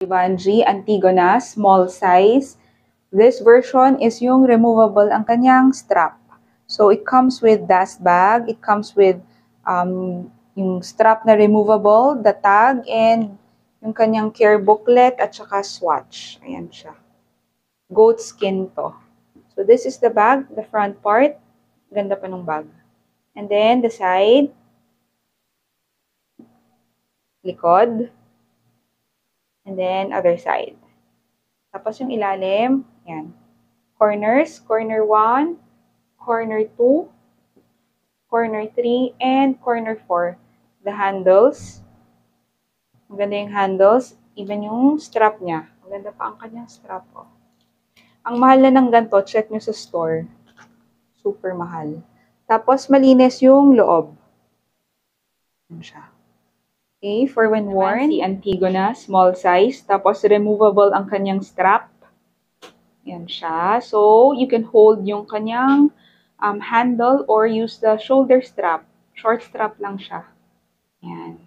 Givenchy Antigona, small size. This version is yung removable ang kanyang strap. So, it comes with dust bag, it comes with yung strap na removable, the tag, and yung kanyang care booklet at saka swatch. Ayan siya. Goat skin to. So, this is the bag, the front part. Ganda pa ng bag. And then, the side. Likod. And then, other side. Tapos yung ilalim, yan. Corners, corner 1, corner 2, corner 3, and corner 4. The handles. Maganda yung handles. Even yung strap niya. Maganda pa ang kanyang strap. Oh. Ang mahal na ng ganito, check nyo sa store. Super mahal. Tapos, malinis yung loob. Yan siya. Okay, for when worn, si Antigona, small size. Tapos, removable ang kanyang strap. Yan siya. So, you can hold yung kanyang handle or use the shoulder strap. Short strap lang siya. Yan.